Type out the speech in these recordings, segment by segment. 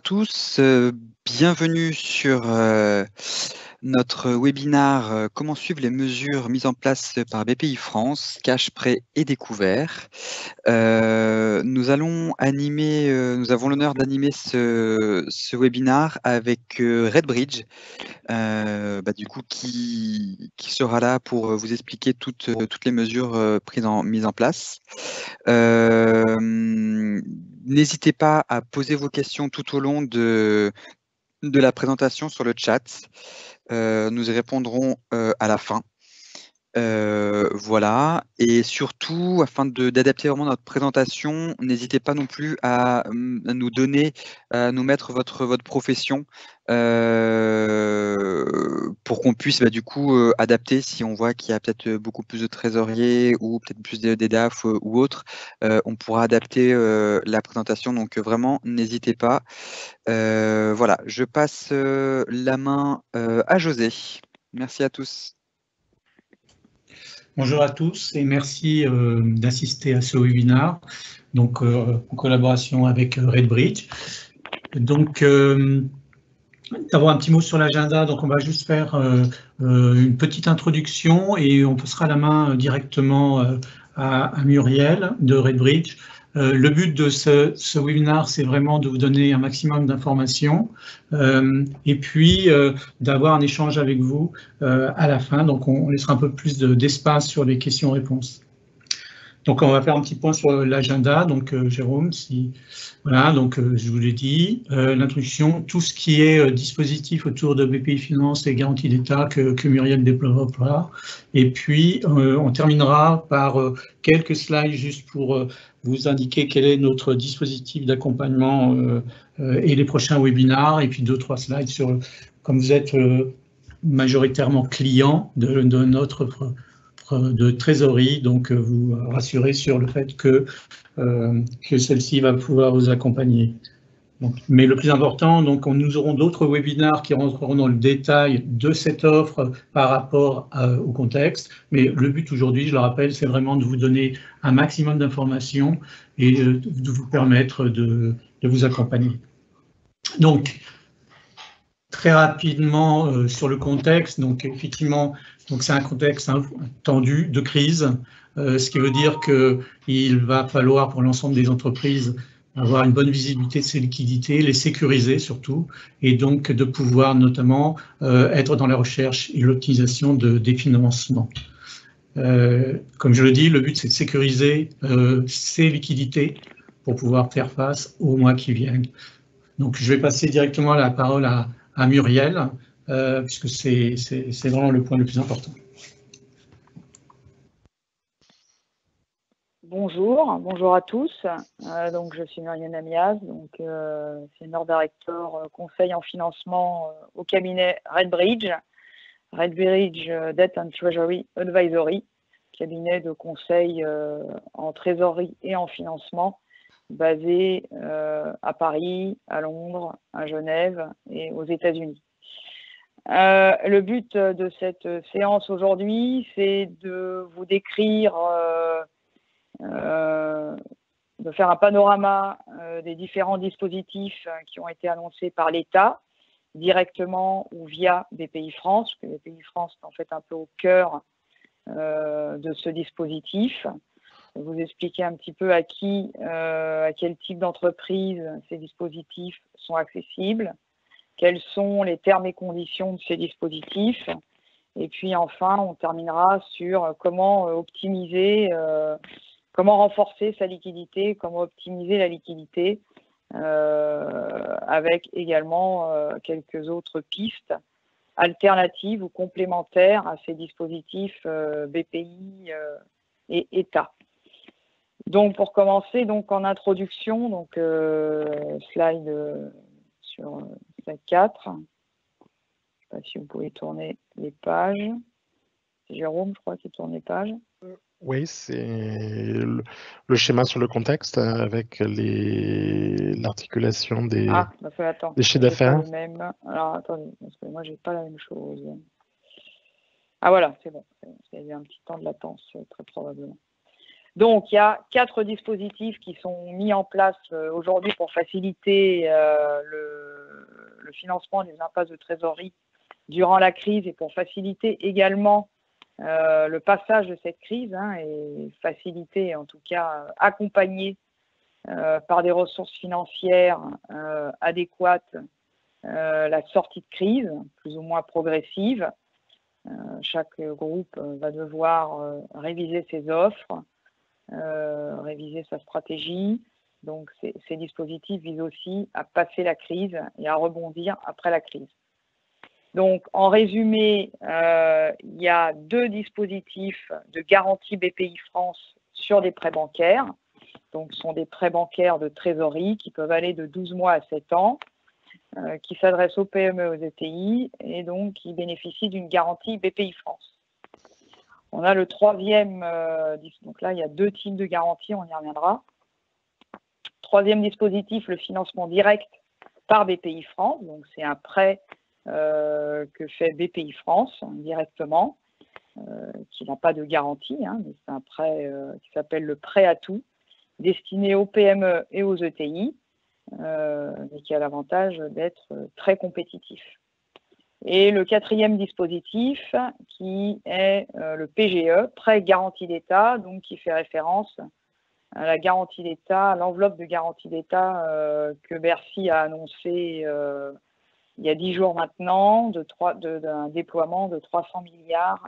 tous, bienvenue sur notre webinar Comment suivre les mesures mises en place par BPI France, cash, prêt et découvert. Nous avons l'honneur d'animer ce webinar avec RedBridge, du coup, qui sera là pour vous expliquer toutes les mesures mises en place. N'hésitez pas à poser vos questions tout au long de la présentation sur le chat. Nous y répondrons à la fin. Voilà, et surtout, afin d'adapter vraiment notre présentation, n'hésitez pas non plus à nous mettre votre profession pour qu'on puisse du coup adapter si on voit qu'il y a peut-être beaucoup plus de trésoriers ou peut-être plus des DAF ou autres, on pourra adapter la présentation, donc vraiment n'hésitez pas. Voilà, je passe la main à José. Merci à tous. Bonjour à tous et merci d'assister à ce webinaire, donc en collaboration avec RedBridge. Donc, d'abord un petit mot sur l'agenda. Donc, on va juste faire une petite introduction et on passera la main directement à Muriel de RedBridge. Le but de ce webinaire, c'est vraiment de vous donner un maximum d'informations et puis d'avoir un échange avec vous à la fin. Donc, on laissera un peu plus d'espace sur les questions-réponses. Donc, on va faire un petit point sur l'agenda. Donc, Jérôme, voilà, donc je vous l'ai dit, l'introduction, tout ce qui est dispositif autour de BPI Finance et garantie d'État que Muriel développera. Et puis, on terminera par quelques slides juste pour vous indiquer quel est notre dispositif d'accompagnement et les prochains webinars. Et puis, 2-3 slides sur, comme vous êtes majoritairement client de notre de trésorerie, donc vous rassurer sur le fait que celle-ci va pouvoir vous accompagner. Donc, mais le plus important, donc nous aurons d'autres webinaires qui rentreront dans le détail de cette offre par rapport au contexte. Mais le but aujourd'hui, je le rappelle, c'est vraiment de vous donner un maximum d'informations et de vous permettre de vous accompagner. Donc, très rapidement sur le contexte, donc effectivement, c'est un contexte tendu de crise, ce qui veut dire qu'il va falloir pour l'ensemble des entreprises avoir une bonne visibilité de ces liquidités, les sécuriser surtout, et donc de pouvoir notamment être dans la recherche et l'optimisation des financements. Comme je le dis, le but c'est de sécuriser ces liquidités pour pouvoir faire face aux mois qui viennent. Donc je vais passer directement la parole à Muriel, puisque c'est vraiment le point le plus important. Bonjour à tous. Donc je suis Muriel Amias, donc Senior Director conseil en financement au cabinet RedBridge. RedBridge Debt and Treasury Advisory, cabinet de conseil en trésorerie et en financement, basé à Paris, à Londres, à Genève et aux États-Unis. Le but de cette séance aujourd'hui, c'est de vous décrire, de faire un panorama des différents dispositifs qui ont été annoncés par l'État, directement ou via BPI France, parce que BPI France est en fait un peu au cœur de ce dispositif. Vous expliquer un petit peu à quel type d'entreprise ces dispositifs sont accessibles, quels sont les termes et conditions de ces dispositifs, et puis enfin on terminera sur comment optimiser, comment renforcer sa liquidité, comment optimiser la liquidité, avec également quelques autres pistes alternatives ou complémentaires à ces dispositifs BPI et État. Donc pour commencer, donc en introduction, donc slide sur slide 4. Je ne sais pas si vous pouvez tourner les pages. Jérôme, je crois qu'il tourne les pages. Oui, c'est le schéma sur le contexte avec l'articulation des chiffres d'affaires. Alors attendez, parce que moi j'ai pas la même chose. Ah voilà, c'est bon. Il y a eu un petit temps de latence, très probablement. Donc, il y a 4 dispositifs qui sont mis en place aujourd'hui pour faciliter le financement des impasses de trésorerie durant la crise et pour faciliter également le passage de cette crise et faciliter, en tout cas, accompagner par des ressources financières adéquates la sortie de crise, plus ou moins progressive. Chaque groupe va devoir réviser ses offres, réviser sa stratégie. Donc, ces dispositifs visent aussi à passer la crise et à rebondir après la crise. Donc, en résumé, il y a 2 dispositifs de garantie BPI France sur des prêts bancaires. Donc, ce sont des prêts bancaires de trésorerie qui peuvent aller de 12 mois à 7 ans, qui s'adressent aux PME, aux ETI, et donc qui bénéficient d'une garantie BPI France. On a le 3e, donc là, il y a 2 types de garanties, on y reviendra. 3e dispositif, le financement direct par BPI France. Donc, c'est un prêt que fait BPI France directement, qui n'a pas de garantie, mais c'est un prêt qui s'appelle le prêt à tout, destiné aux PME et aux ETI, mais qui a l'avantage d'être très compétitif. Et le 4e dispositif, qui est le PGE, prêt garantie d'État, donc qui fait référence à la garantie d'État, à l'enveloppe de garantie d'État que Bercy a annoncé il y a 10 jours maintenant, d'un déploiement de 300 milliards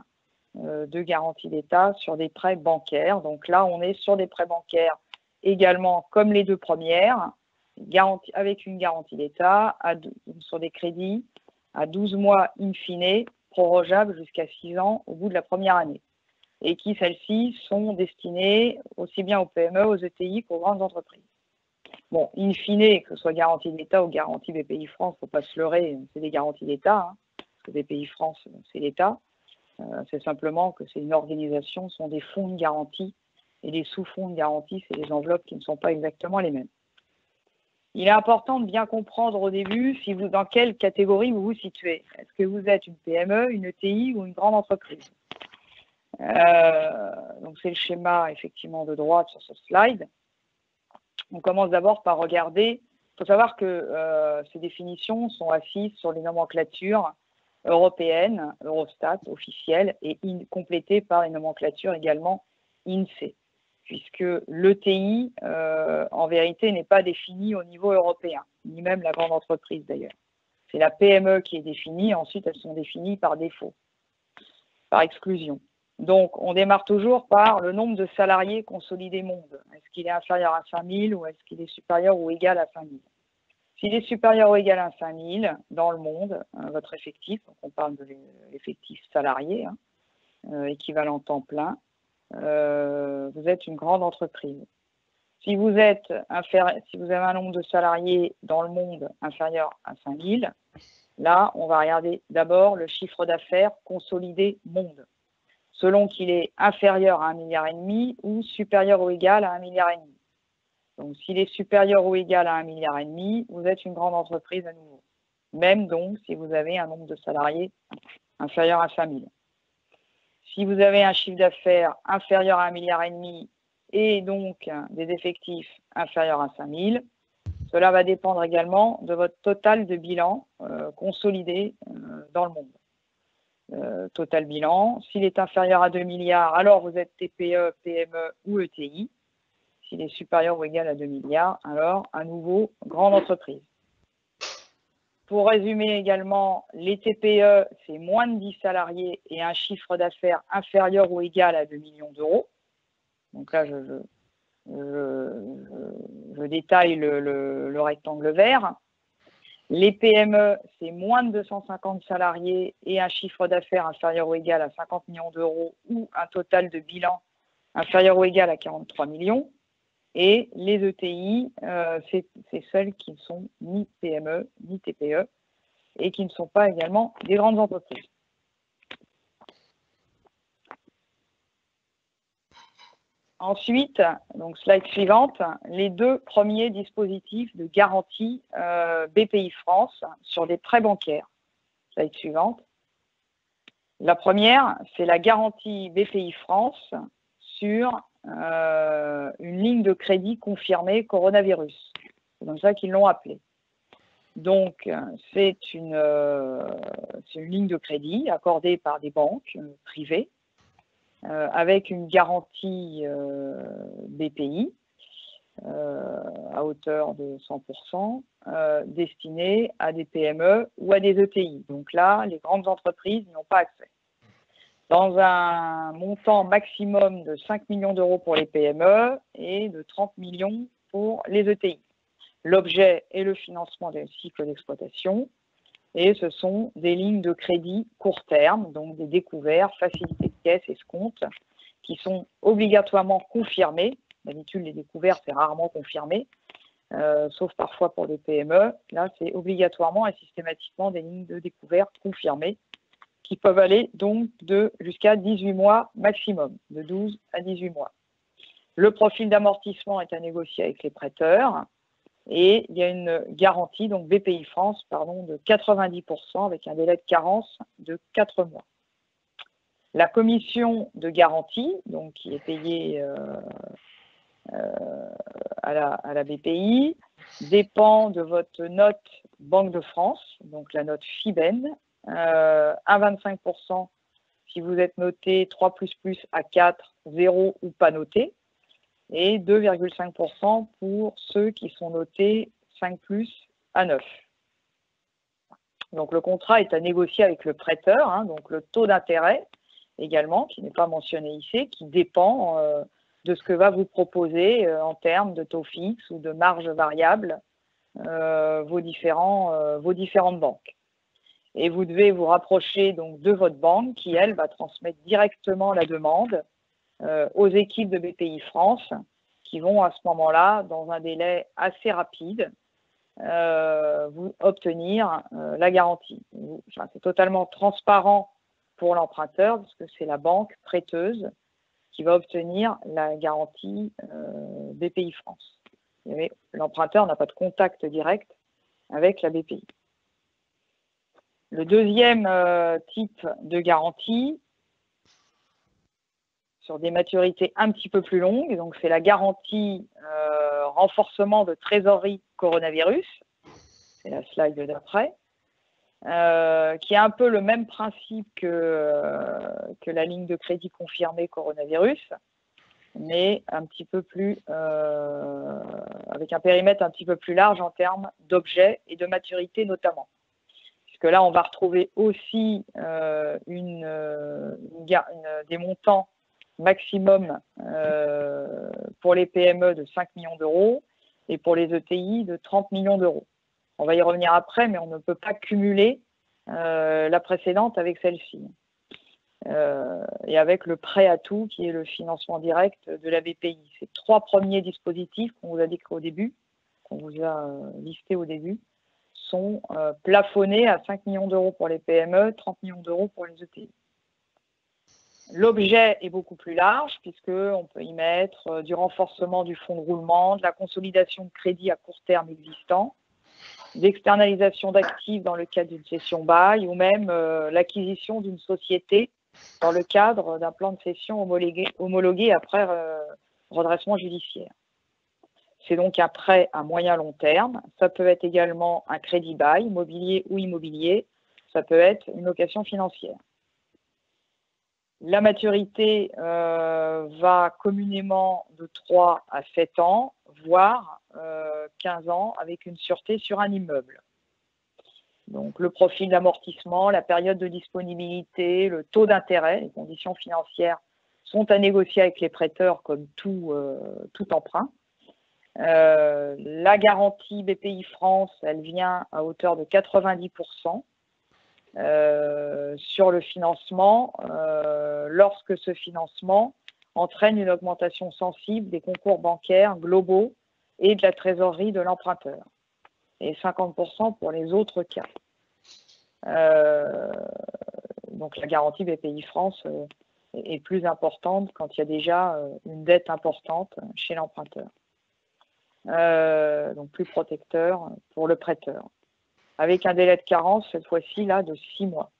de garantie d'État sur des prêts bancaires. Donc là, on est sur des prêts bancaires également, comme les 2 premières, avec une garantie d'État sur des crédits à 12 mois in fine, prorogeables jusqu'à 6 ans au bout de la première année. Et qui, celles-ci, sont destinées aussi bien aux PME, aux ETI qu'aux grandes entreprises. Bon, in fine, que ce soit garantie d'État ou garantie BPI France, il ne faut pas se leurrer, c'est des garanties d'État, parce que BPI France, c'est l'État. C'est simplement que c'est une organisation, ce sont des fonds de garantie, et les sous-fonds de garantie, c'est des enveloppes qui ne sont pas exactement les mêmes. Il est important de bien comprendre au début dans quelle catégorie vous vous situez. Est-ce que vous êtes une PME, une ETI ou une grande entreprise? Donc c'est le schéma effectivement de droite sur ce slide. On commence d'abord par regarder. Il faut savoir que ces définitions sont assises sur les nomenclatures européennes, Eurostat, officielles, et complétées par les nomenclatures également INSEE, puisque l'ETI, en vérité, n'est pas définie au niveau européen, ni même la grande entreprise d'ailleurs. C'est la PME qui est définie, ensuite elles sont définies par défaut, par exclusion. Donc, on démarre toujours par le nombre de salariés consolidés monde. Est-ce qu'il est inférieur à 5000 ou est-ce qu'il est supérieur ou égal à 5000? S'il est supérieur ou égal à 5000 dans le monde, votre effectif, donc on parle de l'effectif salarié, équivalent temps plein, vous êtes une grande entreprise. Si vous avez un nombre de salariés dans le monde inférieur à 5000, là, on va regarder d'abord le chiffre d'affaires consolidé monde, selon qu'il est inférieur à 1,5 milliard ou supérieur ou égal à 1,5 milliard. Donc, s'il est supérieur ou égal à 1,5 milliard, vous êtes une grande entreprise à nouveau. Même donc si vous avez un nombre de salariés inférieur à 5000. Si vous avez un chiffre d'affaires inférieur à 1,5 milliard et donc des effectifs inférieurs à 5000, cela va dépendre également de votre total de bilan consolidé dans le monde. Total bilan, s'il est inférieur à 2 milliards, alors vous êtes TPE, PME ou ETI. S'il est supérieur ou égal à 2 milliards, alors à nouveau grande entreprise. Pour résumer également, les TPE, c'est moins de 10 salariés et un chiffre d'affaires inférieur ou égal à 2 millions d'euros. Donc là, je détaille le rectangle vert. Les PME, c'est moins de 250 salariés et un chiffre d'affaires inférieur ou égal à 50 millions d'euros ou un total de bilan inférieur ou égal à 43 millions. Et les ETI, c'est celles qui ne sont ni PME ni TPE et qui ne sont pas également des grandes entreprises. Ensuite, donc slide suivante, les 2 premiers dispositifs de garantie BPI France sur des prêts bancaires. Slide suivante. La première, c'est la garantie BPI France sur une ligne de crédit confirmée coronavirus. C'est comme ça qu'ils l'ont appelée. Donc, c'est une ligne de crédit accordée par des banques privées avec une garantie BPI à hauteur de 100%, destinée à des PME ou à des ETI. Donc là, les grandes entreprises n'y ont pas accès. Dans un montant maximum de 5 millions d'euros pour les PME et de 30 millions pour les ETI. L'objet est le financement des cycles d'exploitation et ce sont des lignes de crédit court terme, donc des découverts, facilités de caisse, escomptes, qui sont obligatoirement confirmées. D'habitude, les découverts, c'est rarement confirmé, sauf parfois pour des PME. Là, c'est obligatoirement et systématiquement des lignes de découvert confirmées qui peuvent aller donc jusqu'à 18 mois maximum, de 12 à 18 mois. Le profil d'amortissement est à négocier avec les prêteurs et il y a une garantie, donc BPI France, de 90% avec un délai de carence de 4 mois. La commission de garantie, donc qui est payée à la BPI, dépend de votre note Banque de France, donc la note FIBEN, 1,25% si vous êtes noté 3++ à 4, 0 ou pas noté, et 2,5% pour ceux qui sont notés 5+ à 9. Donc le contrat est à négocier avec le prêteur, donc le taux d'intérêt également, qui n'est pas mentionné ici, qui dépend de ce que va vous proposer en termes de taux fixe ou de marge variable vos différentes banques. Et vous devez vous rapprocher donc de votre banque qui, elle, va transmettre directement la demande aux équipes de BPI France qui vont à ce moment-là, dans un délai assez rapide, vous obtenir la garantie. Enfin, c'est totalement transparent pour l'emprunteur parce que c'est la banque prêteuse qui va obtenir la garantie BPI France. L'emprunteur n'a pas de contact direct avec la BPI. Le deuxième type de garantie, sur des maturités un petit peu plus longues, donc c'est la garantie renforcement de trésorerie coronavirus, c'est la slide d'après, qui a un peu le même principe que la ligne de crédit confirmée coronavirus, mais un petit peu plus, avec un périmètre un petit peu plus large en termes d'objets et de maturité notamment. Puisque là, on va retrouver aussi des montants maximum pour les PME de 5 millions d'euros et pour les ETI de 30 millions d'euros. On va y revenir après, mais on ne peut pas cumuler la précédente avec celle-ci. Et avec le prêt à tout, qui est le financement direct de la BPI. Ces 3 premiers dispositifs qu'on vous a décrits au début, qu'on vous a listés au début, sont plafonnés à 5 millions d'euros pour les PME, 30 millions d'euros pour les ETI. L'objet est beaucoup plus large puisqu'on peut y mettre du renforcement du fonds de roulement, de la consolidation de crédit à court terme existant, d'externalisation d'actifs dans le cadre d'une cession bail ou même l'acquisition d'une société dans le cadre d'un plan de cession homologué après redressement judiciaire. C'est donc un prêt à moyen long terme. Ça peut être également un crédit bail, mobilier ou immobilier. Ça peut être une location financière. La maturité va communément de 3 à 7 ans, voire 15 ans avec une sûreté sur un immeuble. Donc le profil d'amortissement, la période de disponibilité, le taux d'intérêt, les conditions financières sont à négocier avec les prêteurs comme tout emprunt. La garantie BPI France, elle vient à hauteur de 90%. Sur le financement, lorsque ce financement entraîne une augmentation sensible des concours bancaires globaux et de la trésorerie de l'emprunteur, et 50% pour les autres cas. Donc la garantie BPI France est plus importante quand il y a déjà une dette importante chez l'emprunteur. Donc plus protecteur pour le prêteur, avec un délai de carence cette fois-ci là de 6 mois.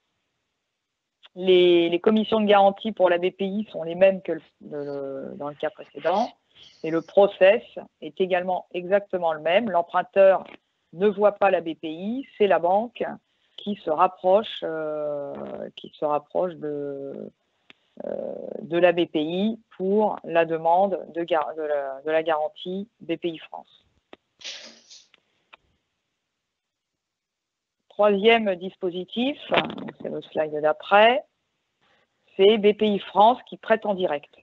Les commissions de garantie pour la BPI sont les mêmes que dans le cas précédent. Et le process est également exactement le même. L'emprunteur ne voit pas la BPI, c'est la banque qui se rapproche de la BPI pour la demande de la garantie BPI France. Troisième dispositif, c'est le slide d'après, c'est BPI France qui prête en direct.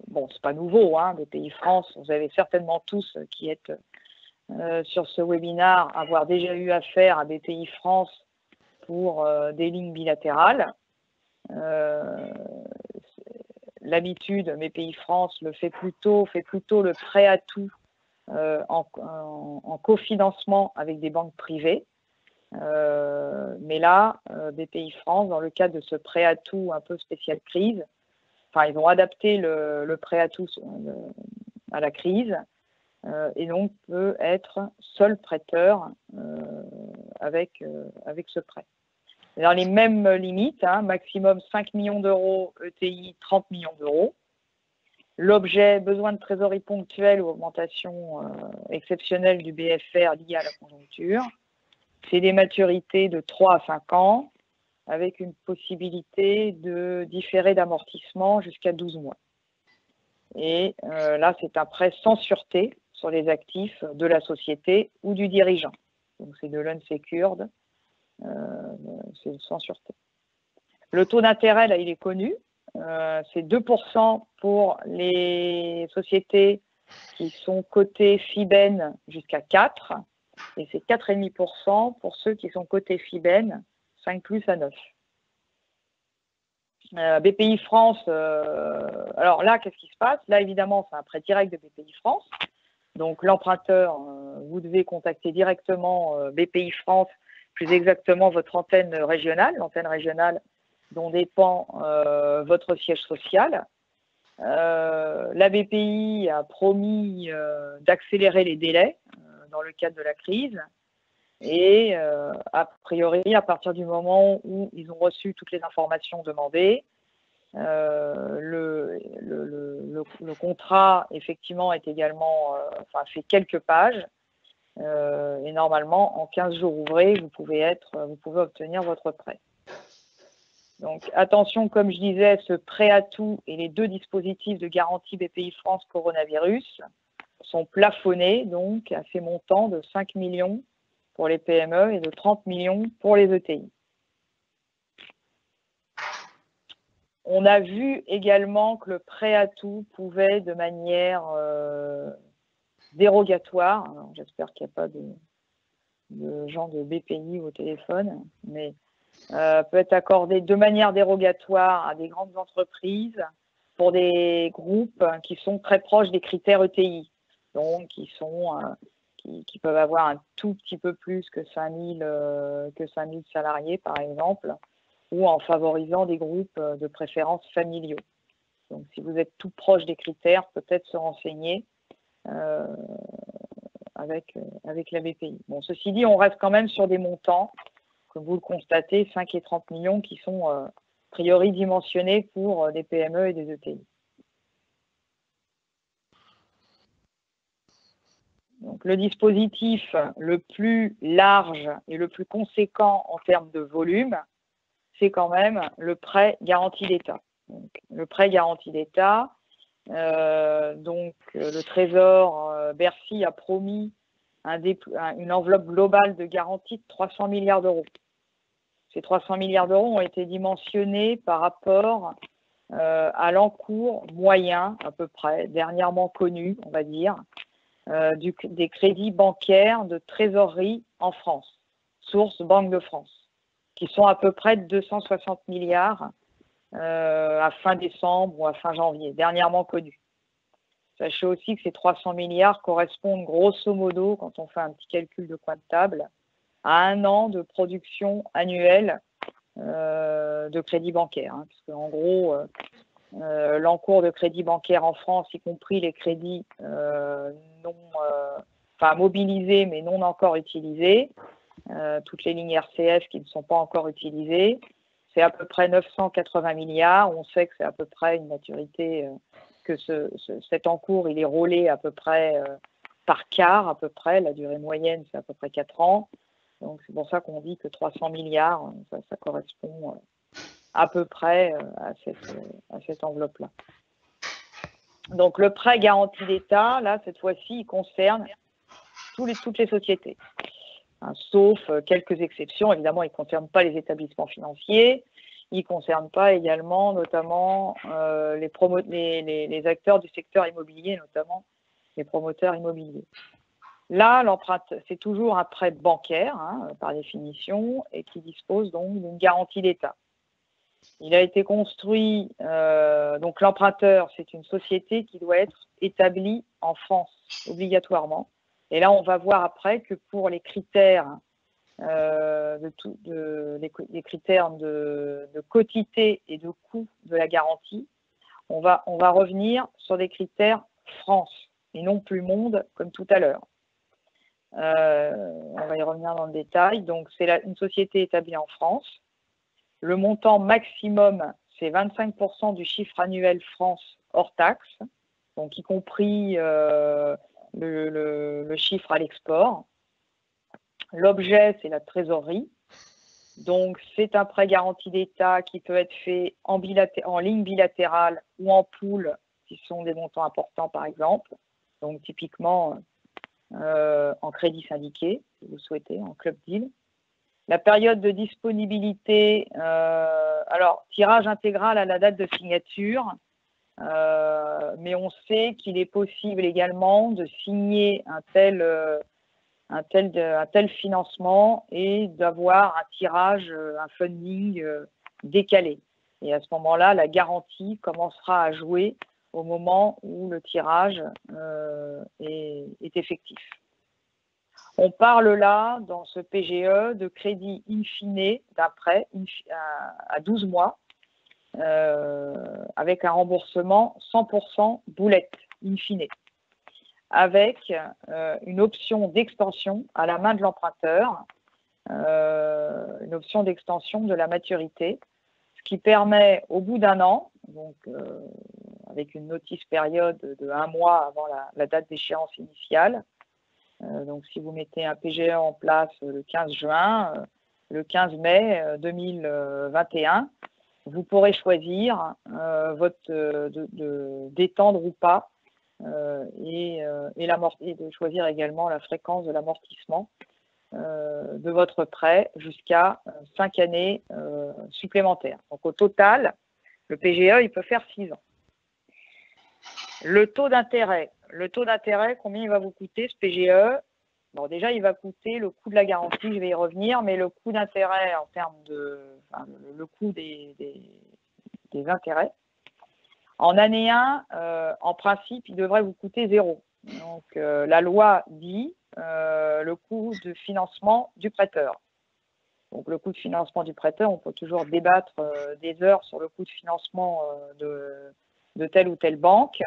Bon, c'est pas nouveau, hein, BPI France, vous avez certainement tous qui êtes sur ce webinaire avoir déjà eu affaire à BPI France pour des lignes bilatérales. L'habitude, BPI France fait plutôt le prêt à tout en cofinancement avec des banques privées. Mais là, BPI France, dans le cadre de ce prêt à tout un peu spécial crise, enfin, ils ont adapté le prêt à tout à la crise et donc peut être seul prêteur avec ce prêt. Dans les mêmes limites, hein, maximum 5 millions d'euros, ETI 30 millions d'euros. L'objet, besoin de trésorerie ponctuelle ou augmentation exceptionnelle du BFR liée à la conjoncture. C'est des maturités de 3 à 5 ans avec une possibilité de différer d'amortissement jusqu'à 12 mois. Et là, c'est un prêt sans sûreté sur les actifs de la société ou du dirigeant. Donc, c'est de l'unsecured, c'est sans sûreté. Le taux d'intérêt, là, il est connu. C'est 2% pour les sociétés qui sont cotées FIBEN jusqu'à 4, et c'est 4,5% pour ceux qui sont cotés FIBEN 5 plus à 9. BPI France, alors là, qu'est-ce qui se passe? Là, évidemment, c'est un prêt direct de BPI France. Donc, l'emprunteur, vous devez contacter directement BPI France, plus exactement votre antenne régionale, l'antenne régionale dont dépend votre siège social. La BPI a promis d'accélérer les délais dans le cadre de la crise. Et a priori, à partir du moment où ils ont reçu toutes les informations demandées, le contrat, effectivement, est également, fait quelques pages. Et normalement, en 15 jours ouvrés, vous pouvez obtenir votre prêt. Donc, attention, comme je disais, ce prêt à tout et les deux dispositifs de garantie BPI France coronavirus sont plafonnés donc à ces montants de 5 millions pour les PME et de 30 millions pour les ETI. On a vu également que le prêt à tout pouvait, de manière dérogatoire, j'espère qu'il n'y a pas de gens de BPI au téléphone, mais peut être accordé de manière dérogatoire à des grandes entreprises pour des groupes qui sont très proches des critères ETI, donc qui peuvent avoir un tout petit peu plus que 5000 salariés, par exemple, ou en favorisant des groupes de préférence familiaux. Donc, si vous êtes tout proche des critères, peut-être se renseigner avec la BPI. Bon, ceci dit, on reste quand même sur des montants, comme vous le constatez, 5 et 30 millions qui sont a priori dimensionnés pour des PME et des ETI. Donc, le dispositif le plus large et le plus conséquent en termes de volume, c'est quand même le prêt garanti d'État. Le prêt garanti d'État, le Trésor, Bercy a promis une enveloppe globale de garantie de 300 milliards d'euros. Ces 300 milliards d'euros ont été dimensionnés par rapport à l'encours moyen, à peu près, dernièrement connu, on va dire, des crédits bancaires de trésorerie en France, source Banque de France, qui sont à peu près de 260 milliards à fin décembre ou à fin janvier, dernièrement connus. Sachez aussi que ces 300 milliards correspondent grosso modo, quand on fait un petit calcul de coin de table, à 1 an de production annuelle de crédit bancaire. Hein, parce qu'en gros, l'encours de crédit bancaire en France, y compris les crédits mobilisés mais non encore utilisés, toutes les lignes RCF qui ne sont pas encore utilisées, c'est à peu près 980 milliards. On sait que c'est à peu près une maturité, que cet encours, il est rôlé à peu près par quart, à peu près. La durée moyenne, c'est à peu près 4 ans. Donc, c'est pour ça qu'on dit que 300 milliards, ça correspond à peu près à cette enveloppe-là. Donc, le prêt garanti d'État, là, cette fois-ci, il concerne toutes les sociétés. Hein, sauf quelques exceptions. Évidemment, il ne concerne pas les établissements financiers. Il ne concerne pas également, notamment, les acteurs du secteur immobilier, notamment les promoteurs immobiliers. Là, l'emprunte, c'est toujours un prêt bancaire, hein, par définition, et qui dispose donc d'une garantie d'État. Il a été construit, donc l'emprunteur, c'est une société qui doit être établie en France, obligatoirement. Et là, on va voir après que pour les critères, les critères de quotité et de coût de la garantie, on va revenir sur des critères France et non plus monde comme tout à l'heure. On va y revenir dans le détail. Donc, c'est une société établie en France. Le montant maximum, c'est 25% du chiffre annuel France hors taxe, donc y compris le chiffre à l'export. L'objet, c'est la trésorerie. Donc, c'est un prêt garanti d'État qui peut être fait en ligne bilatérale ou en pool, qui sont des montants importants, par exemple. Donc, typiquement, en crédit syndiqué, si vous souhaitez, en club deal. La période de disponibilité, alors, tirage intégral à la date de signature, mais on sait qu'il est possible également de signer un tel financement et d'avoir un tirage, un funding décalé. Et à ce moment-là, la garantie commencera à jouer au moment où le tirage est effectif. On parle là, dans ce PGE, de crédit in fine d'un prêt à 12 mois, avec un remboursement 100% boulette, in fine, avec une option d'extension à la main de l'emprunteur, une option d'extension de la maturité, ce qui permet au bout d'un an, donc avec une notice période de 1 mois avant la date d'échéance initiale, donc si vous mettez un PGE en place le 15 juin, le 15 mai 2021, vous pourrez choisir d'étendre ou pas et de choisir également la fréquence de l'amortissement de votre prêt jusqu'à 5 années supplémentaires. Donc au total, le PGE, il peut faire 6 ans. Le taux d'intérêt, combien il va vous coûter ce PGE? Bon, déjà, il va coûter le coût de la garantie, je vais y revenir, mais le coût d'intérêt en termes le coût des intérêts. En année 1, en principe, il devrait vous coûter 0. Donc, la loi dit le coût de financement du prêteur. Donc, le coût de financement du prêteur, on peut toujours débattre des heures sur le coût de financement de telle ou telle banque.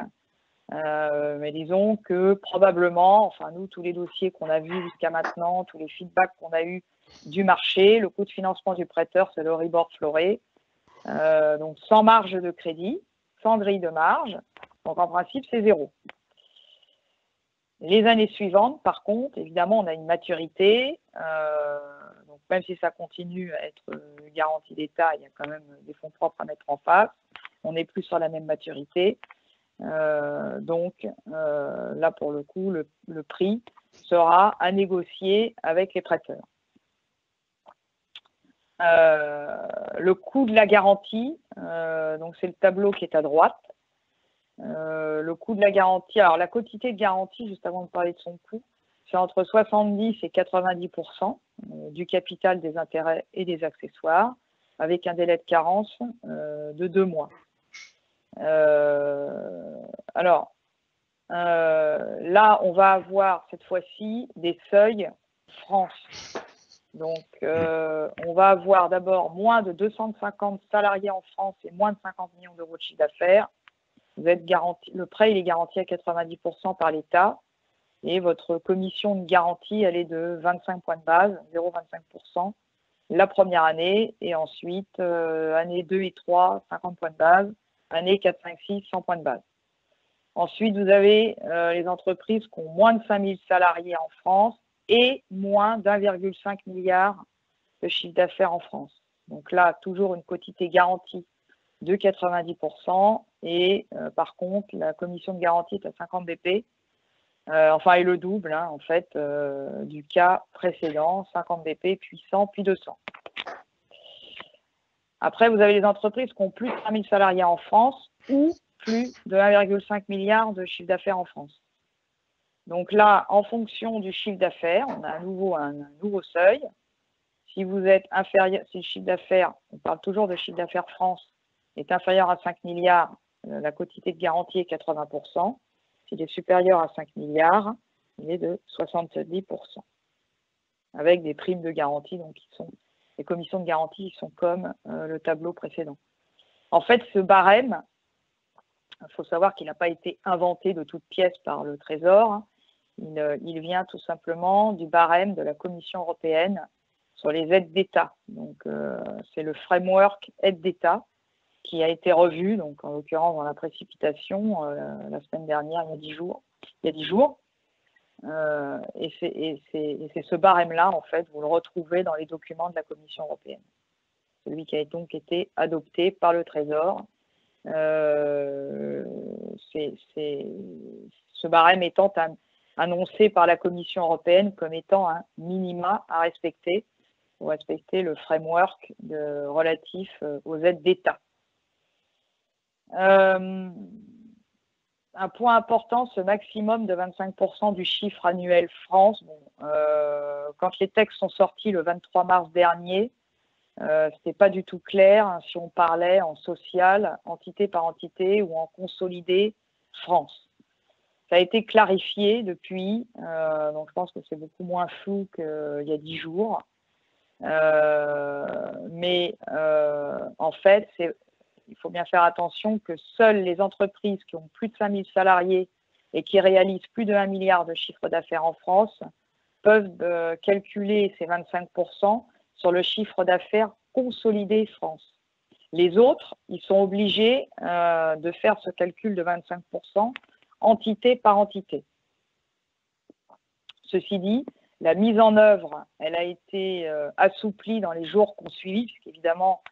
Mais disons que probablement, enfin nous, tous les dossiers qu'on a vus jusqu'à maintenant, tous les feedbacks qu'on a eus du marché, le coût de financement du prêteur, c'est le Euribor floré, donc sans marge de crédit, sans grille de marge, donc en principe c'est 0. Les années suivantes, par contre, évidemment, on a une maturité, donc même si ça continue à être garantie d'État, il y a quand même des fonds propres à mettre en face, on n'est plus sur la même maturité. Donc là pour le coup le prix sera à négocier avec les prêteurs. Le coût de la garantie, donc c'est le tableau qui est à droite. Le coût de la garantie, alors la quotité de garantie, juste avant de parler de son coût, c'est entre 70 et 90% du capital, des intérêts et des accessoires, avec un délai de carence de 2 mois. Alors, là, on va avoir cette fois-ci des seuils France. Donc, on va avoir d'abord moins de 250 salariés en France et moins de 50 millions d'euros de chiffre d'affaires. Vous êtes garanti, le prêt il est garanti à 90% par l'État et votre commission de garantie, elle est de 25 points de base, 0,25%, la première année, et ensuite, année 2 et 3, 50 points de base, année 4, 5, 6, 100 points de base. Ensuite, vous avez les entreprises qui ont moins de 5000 salariés en France et moins d'1,5 milliard de chiffre d'affaires en France. Donc là, toujours une quotité garantie de 90%, et par contre, la commission de garantie est à 50 BP, enfin, et le double, hein, en fait, du cas précédent, 50 BP, puis 100, puis 200. Après, vous avez les entreprises qui ont plus de 5000 salariés en France ou plus de 1,5 milliard de chiffre d'affaires en France. Donc là, en fonction du chiffre d'affaires, on a à nouveau un nouveau seuil. Si vous êtes inférieur, si le chiffre d'affaires, on parle toujours de chiffre d'affaires France, est inférieur à 5 milliards, la quotité de garantie est 80%. S'il est supérieur à 5 milliards, il est de 70%. Avec des primes de garantie, donc les commissions de garantie sont comme le tableau précédent. En fait, ce barème, il faut savoir qu'il n'a pas été inventé de toutes pièces par le Trésor. Il vient tout simplement du barème de la Commission européenne sur les aides d'État. Donc, c'est le framework aide d'État qui a été revu, donc en l'occurrence dans la précipitation, la semaine dernière, il y a 10 jours. Et c'est ce barème-là, en fait, vous le retrouvez dans les documents de la Commission européenne. Celui qui a donc été adopté par le Trésor. Ce barème étant annoncé par la Commission européenne comme étant un minima à respecter pour respecter le framework relatif aux aides d'État. Un point important, ce maximum de 25% du chiffre annuel France. Bon, quand les textes sont sortis le 23 mars dernier, ce n'était pas du tout clair hein, si on parlait en social, entité par entité, ou en consolidé France. Ça a été clarifié depuis, donc je pense que c'est beaucoup moins flou qu'il y a 10 jours. Mais en fait, il faut bien faire attention que seules les entreprises qui ont plus de 5000 salariés et qui réalisent plus de 1 milliard de chiffre d'affaires en France peuvent calculer ces 25% sur le chiffre d'affaires consolidé France. Les autres, ils sont obligés de faire ce calcul de 25% entité par entité. Ceci dit, la mise en œuvre, elle a été assouplie dans les jours qu'on suivit, puisqu'évidemment,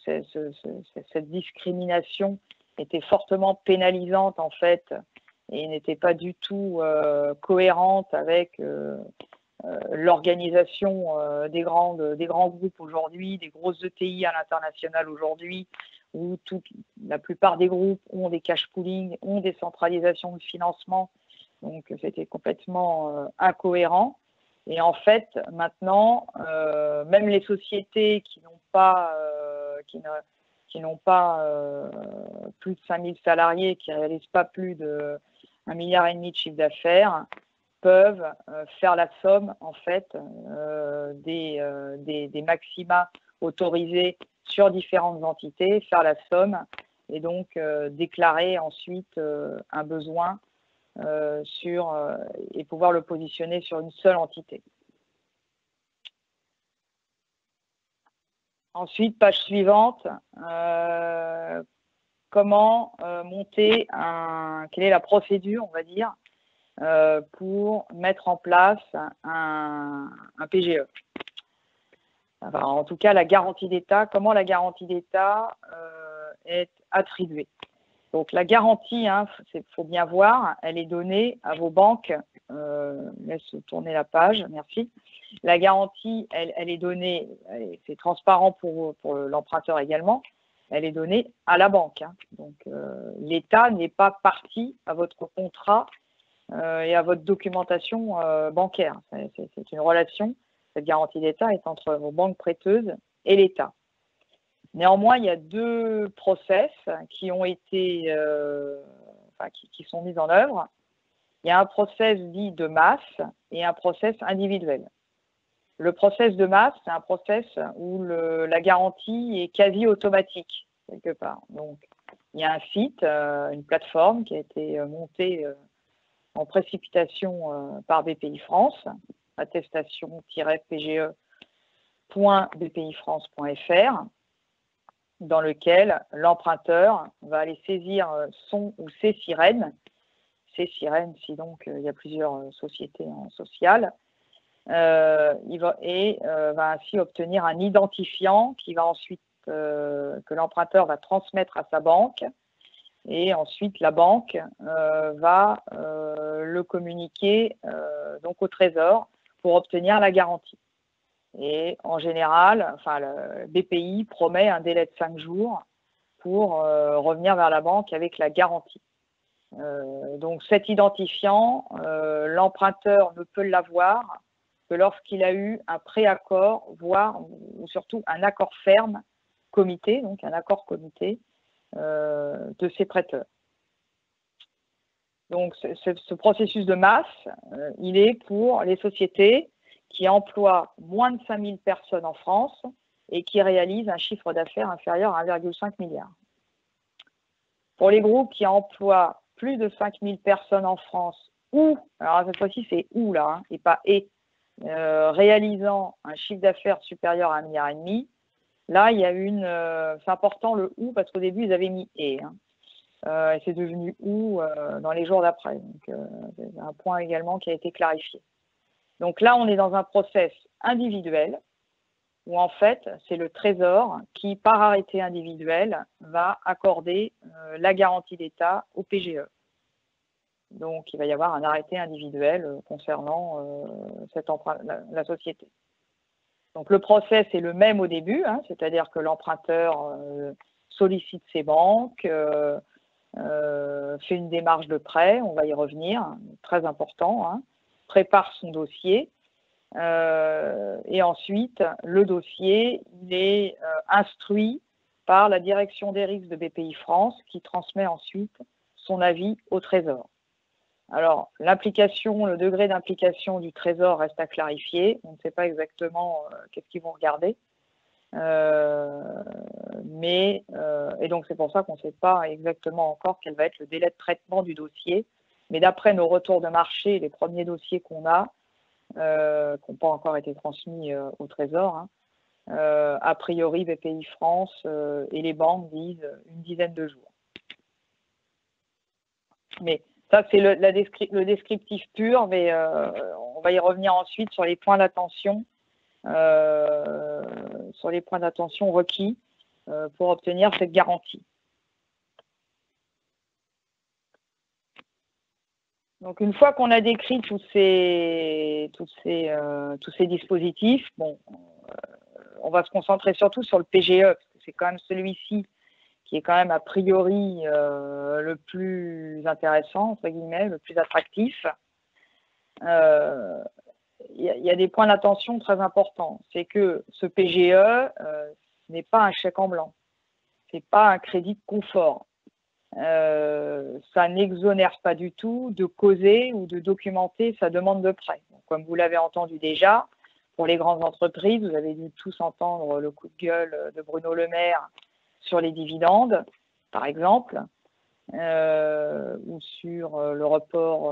cette discrimination était fortement pénalisante en fait et n'était pas du tout cohérente avec l'organisation des grands groupes aujourd'hui, des grosses ETI à l'international aujourd'hui, où la plupart des groupes ont des cash pooling, ont des centralisations de financement, donc c'était complètement incohérent. Et en fait, maintenant, même les sociétés qui n'ont pas, plus de 5000 salariés, qui ne réalisent pas plus de 1,5 milliard de chiffre d'affaires, peuvent faire la somme en fait des maxima autorisés sur différentes entités, faire la somme et donc déclarer ensuite un besoin et pouvoir le positionner sur une seule entité. Ensuite, page suivante, comment monter quelle est la procédure, on va dire, pour mettre en place un PGE. Enfin, en tout cas, la garantie d'État, comment la garantie d'État est attribuée. Donc la garantie, il faut bien voir, elle est donnée à vos banques. Laisse tourner la page, merci. La garantie, elle est donnée, c'est transparent pour l'emprunteur également, elle est donnée à la banque. Donc l'État n'est pas partie à votre contrat et à votre documentation bancaire. C'est une relation, cette garantie d'État est entre vos banques prêteuses et l'État. Néanmoins, il y a deux process qui ont été, qui sont mis en œuvre. Il y a un process dit de masse et un process individuel. Le process de masse, c'est un process où la garantie est quasi automatique, quelque part. Donc, il y a un site, une plateforme qui a été montée en précipitation par BPI France, attestation-pge www.bpifrance.fr dans lequel l'emprunteur va aller saisir son ou ses sirènes. Ces sirènes, si donc il y a plusieurs sociétés en social, va ainsi obtenir un identifiant qui va ensuite que l'emprunteur va transmettre à sa banque, et ensuite la banque va le communiquer donc au Trésor pour obtenir la garantie. Et en général, enfin, le BPI promet un délai de 5 jours pour revenir vers la banque avec la garantie. Donc cet identifiant, l'emprunteur ne peut l'avoir que lorsqu'il a eu un préaccord, voire ou surtout un accord ferme comité, donc un accord comité de ses prêteurs. Donc ce processus de masse, il est pour les sociétés qui emploient moins de 5000 personnes en France et qui réalisent un chiffre d'affaires inférieur à 1,5 milliard. Pour les groupes qui emploient plus de 5000 personnes en France ou, alors cette fois-ci c'est ou là, hein, et pas et, réalisant un chiffre d'affaires supérieur à 1,5 milliard, là il y a c'est important le ou parce qu'au début ils avaient mis et, hein. Et c'est devenu ou dans les jours d'après. Donc c'est un point également qui a été clarifié. Donc là on est dans un process individuel où en fait c'est le Trésor qui par arrêté individuel va accorder la garantie d'État au PGE. Donc il va y avoir un arrêté individuel concernant la société. Donc le process est le même au début, hein, c'est-à-dire que l'emprunteur sollicite ses banques, fait une démarche de prêt, on va y revenir, très important, hein, prépare son dossier et ensuite le dossier il est instruit par la direction des risques de BPI France qui transmet ensuite son avis au Trésor. Alors l'implication, le degré d'implication du Trésor reste à clarifier, on ne sait pas exactement qu'est-ce qu'ils vont regarder. Et donc c'est pour ça qu'on ne sait pas exactement encore quel va être le délai de traitement du dossier. Mais d'après nos retours de marché, les premiers dossiers qu'on a, qui n'ont pas encore été transmis au Trésor, hein, a priori BPI France et les banques disent une dizaine de jours. Mais ça c'est le descriptif pur, mais on va y revenir ensuite sur les points d'attention. Requis pour obtenir cette garantie. Donc une fois qu'on a décrit tous ces dispositifs, bon, on va se concentrer surtout sur le PGE, parce que c'est quand même celui-ci qui est quand même a priori le plus intéressant, entre guillemets, le plus attractif. Il y a des points d'attention très importants. C'est que ce PGE n'est pas un chèque en blanc. Ce n'est pas un crédit de confort. Ça n'exonère pas du tout de causer ou de documenter sa demande de prêt. Donc, comme vous l'avez entendu déjà, pour les grandes entreprises, vous avez dû tous entendre le coup de gueule de Bruno Le Maire sur les dividendes, par exemple, ou sur le report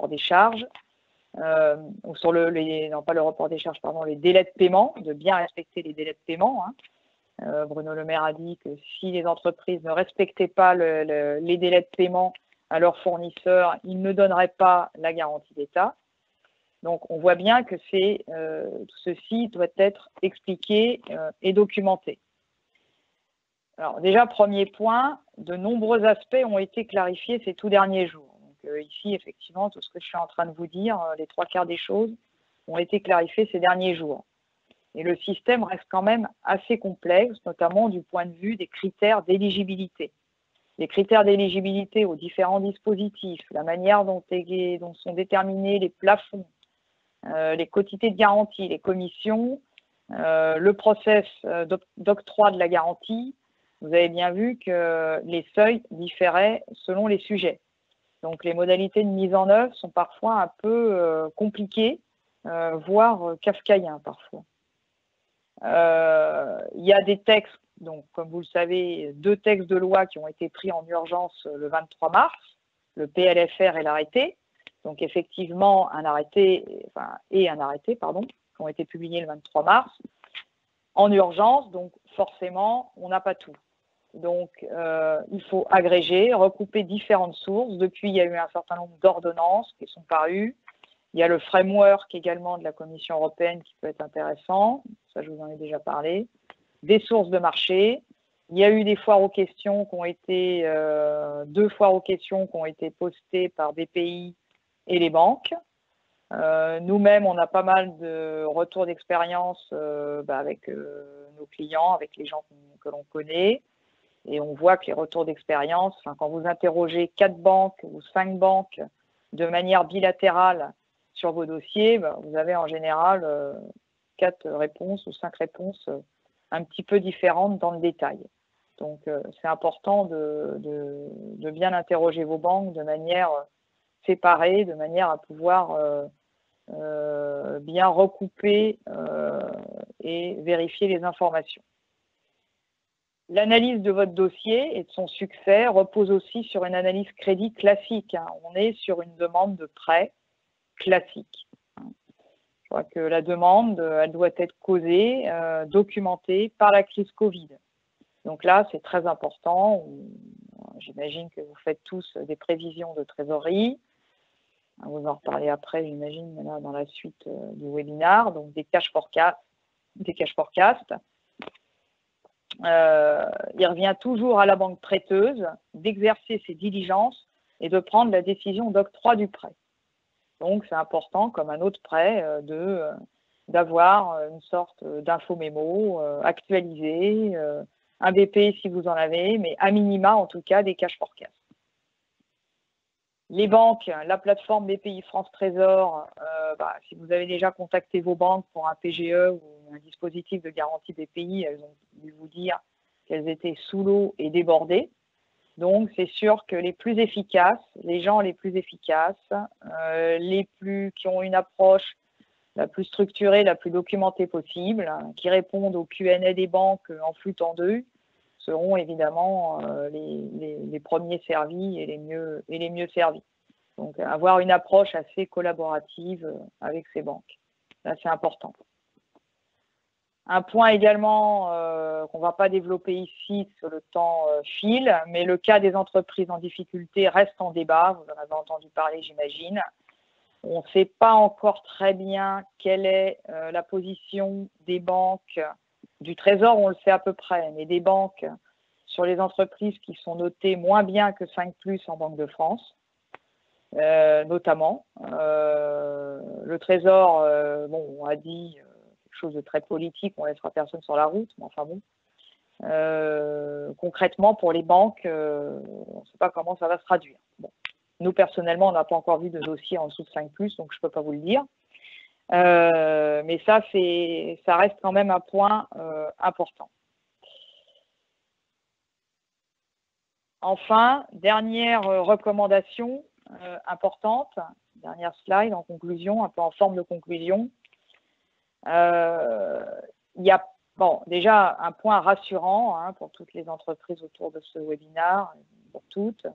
des charges. Ou sur pas le report des charges, pardon, les délais de paiement, de bien respecter les délais de paiement. Hein. Bruno Le Maire a dit que si les entreprises ne respectaient pas les délais de paiement à leurs fournisseurs, ils ne donneraient pas la garantie d'État. Donc on voit bien que tout ceci doit être expliqué et documenté. Alors déjà, premier point, de nombreux aspects ont été clarifiés ces tout derniers jours. Ici, effectivement, tout ce que je suis en train de vous dire, les 3/4 des choses ont été clarifiées ces derniers jours. Et le système reste quand même assez complexe, notamment du point de vue des critères d'éligibilité. Les critères d'éligibilité aux différents dispositifs, la manière dont sont déterminés les plafonds, les quotités de garantie, les commissions, le process d'octroi de la garantie, vous avez bien vu que les seuils différaient selon les sujets. Donc les modalités de mise en œuvre sont parfois un peu compliquées, voire kafkaïens parfois. Il y a des textes, donc comme vous le savez, 2 textes de loi qui ont été pris en urgence le 23 mars, le PLFR et l'arrêté. Donc effectivement un arrêté, qui ont été publiés le 23 mars, en urgence, donc forcément, on n'a pas tout. Donc, il faut agréger, recouper différentes sources. Depuis, il y a eu un certain nombre d'ordonnances qui sont parues. Il y a le framework également de la Commission européenne qui peut être intéressant. Ça, je vous en ai déjà parlé. Des sources de marché. Il y a eu des foires aux questions qui ont été, 2 foires aux questions qui ont été postées par BPI et les banques. Nous-mêmes, on a pas mal de retours d'expérience avec nos clients, avec les gens que l'on connaît. Et on voit que les retours d'expérience, quand vous interrogez 4 banques ou 5 banques de manière bilatérale sur vos dossiers, vous avez en général 4 réponses ou 5 réponses un petit peu différentes dans le détail. Donc, c'est important de bien interroger vos banques de manière séparée, de manière à pouvoir bien recouper et vérifier les informations. L'analyse de votre dossier et de son succès repose aussi sur une analyse crédit classique. On est sur une demande de prêt classique. Je crois que la demande, elle doit être causée, documentée par la crise Covid. Donc là, c'est très important. J'imagine que vous faites tous des prévisions de trésorerie. Vous en reparlez après, j'imagine, dans la suite du webinaire. Donc des cash forecasts. Il revient toujours à la banque prêteuse d'exercer ses diligences et de prendre la décision d'octroi du prêt. Donc, c'est important, comme un autre prêt, d'avoir une sorte d'info-mémo actualisé, un BP si vous en avez, mais à minima, en tout cas, des cash forecasts. Les banques, la plateforme BPI France Trésor, si vous avez déjà contacté vos banques pour un PGE ou un dispositif de garantie BPI, elles ont dû vous dire qu'elles étaient sous l'eau et débordées. Donc, c'est sûr que les plus efficaces, les gens les plus efficaces, qui ont une approche la plus structurée, la plus documentée possible, qui répondent aux Q&A des banques en flux tendu, seront évidemment les premiers servis et les mieux servis. Donc, avoir une approche assez collaborative avec ces banques. Là, c'est important. Un point également qu'on ne va pas développer ici, sur le temps file, mais le cas des entreprises en difficulté reste en débat. Vous en avez entendu parler, j'imagine. On ne sait pas encore très bien quelle est la position des banques. Du Trésor, on le sait à peu près, mais des banques sur les entreprises qui sont notées moins bien que 5+ en Banque de France, notamment. Le Trésor, on a dit quelque chose de très politique, on ne laissera personne sur la route, mais enfin bon. Concrètement, pour les banques, on ne sait pas comment ça va se traduire. Bon. Nous, personnellement, on n'a pas encore vu de dossier en dessous de 5+, donc je ne peux pas vous le dire. Mais ça reste quand même un point important. Enfin, dernière recommandation importante, dernière slide en conclusion, un peu en forme de conclusion. Il y a déjà un point rassurant pour toutes les entreprises autour de ce webinaire, pour toutes.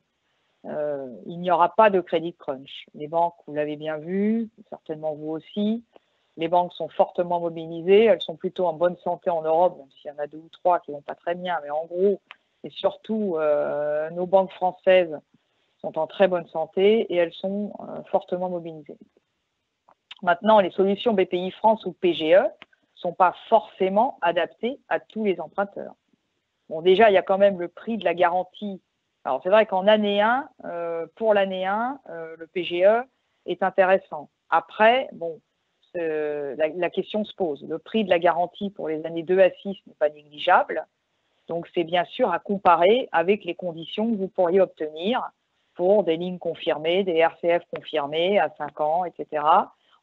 Il n'y aura pas de crédit crunch. Les banques, vous l'avez bien vu, certainement vous aussi. Les banques sont fortement mobilisées, elles sont plutôt en bonne santé en Europe, même s'il y en a 2 ou 3 qui ne vont pas très bien, mais en gros, et surtout, nos banques françaises sont en très bonne santé et elles sont fortement mobilisées. Maintenant, les solutions BPI France ou PGE ne sont pas forcément adaptées à tous les emprunteurs. Bon, déjà, il y a quand même le prix de la garantie. Alors, c'est vrai qu'en année 1, pour l'année 1, le PGE est intéressant. Après, la question se pose. Le prix de la garantie pour les années 2 à 6 n'est pas négligeable. Donc, c'est bien sûr à comparer avec les conditions que vous pourriez obtenir pour des lignes confirmées, des RCF confirmés à 5 ans, etc.,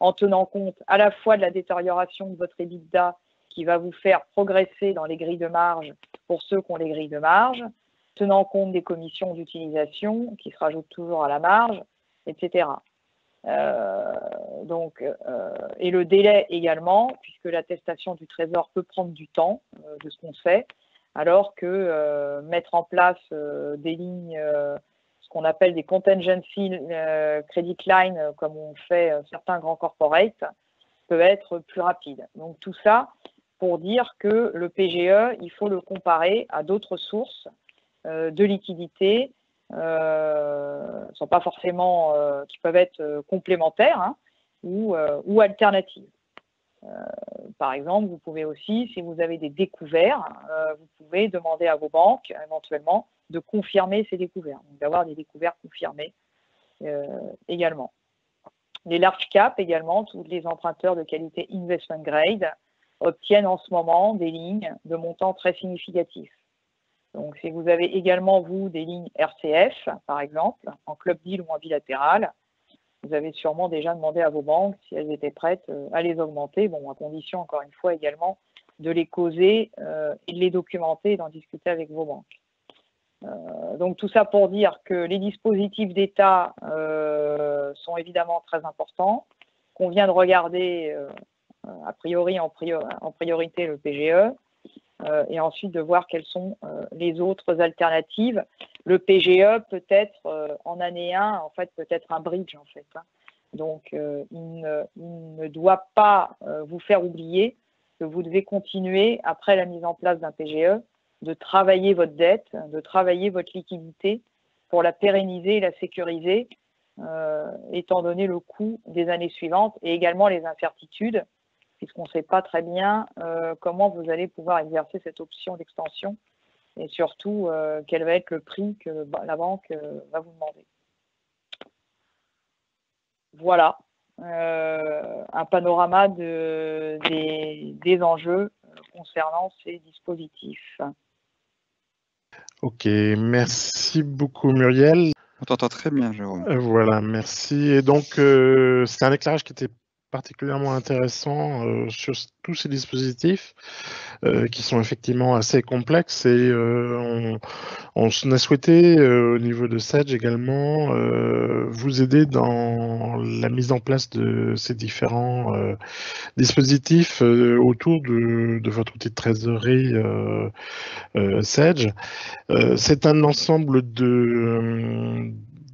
en tenant compte à la fois de la détérioration de votre EBITDA qui va vous faire progresser dans les grilles de marge pour ceux qui ont les grilles de marge, tenant compte des commissions d'utilisation qui se rajoutent toujours à la marge, etc. Et le délai également, puisque l'attestation du Trésor peut prendre du temps, de ce qu'on sait, alors que mettre en place des lignes, ce qu'on appelle des contingency credit lines, comme on fait certains grands corporates, peut être plus rapide. Donc tout ça pour dire que le PGE, il faut le comparer à d'autres sources de liquidité, sont pas forcément, qui peuvent être complémentaires, hein, ou alternatives. Par exemple, vous pouvez aussi, si vous avez des découverts, vous pouvez demander à vos banques éventuellement de confirmer ces découverts, donc d'avoir des découverts confirmés également. Les large cap également, tous les emprunteurs de qualité investment grade obtiennent en ce moment des lignes de montant très significatifs. Donc si vous avez également, vous, des lignes RCF, par exemple, en club deal ou en bilatéral, vous avez sûrement déjà demandé à vos banques si elles étaient prêtes à les augmenter, bon, à condition, encore une fois, également, de les causer et de les documenter et d'en discuter avec vos banques. Donc tout ça pour dire que les dispositifs d'État sont évidemment très importants, qu'on vient de regarder a priori en priorité le PGE, et ensuite de voir quelles sont les autres alternatives. Le PGE peut être en année 1, en fait, peut être un bridge, en fait. Hein. Donc, il ne doit pas vous faire oublier que vous devez continuer, après la mise en place d'un PGE, de travailler votre dette, de travailler votre liquidité pour la pérenniser et la sécuriser, étant donné le coût des années suivantes et également les incertitudes, puisqu'on ne sait pas très bien comment vous allez pouvoir exercer cette option d'extension et surtout quel va être le prix que la banque va vous demander. Voilà, un panorama des enjeux concernant ces dispositifs. Ok, merci beaucoup Muriel. On t'entend très bien, Jérôme. Voilà, merci. Et donc, c'est un éclairage qui était particulièrement intéressant sur tous ces dispositifs qui sont effectivement assez complexes et on a souhaité au niveau de Sedge également vous aider dans la mise en place de ces différents dispositifs autour de votre outil de trésorerie Sedge. C'est un ensemble de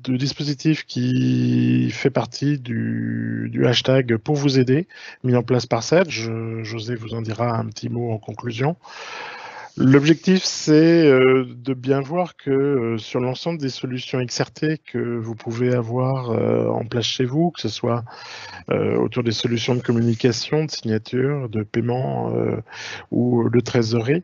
dispositifs qui fait partie du hashtag pour vous aider, mis en place par Sedge. José vous en dira un petit mot en conclusion. L'objectif, c'est de bien voir que sur l'ensemble des solutions XRT que vous pouvez avoir en place chez vous, que ce soit autour des solutions de communication, de signature, de paiement ou de trésorerie,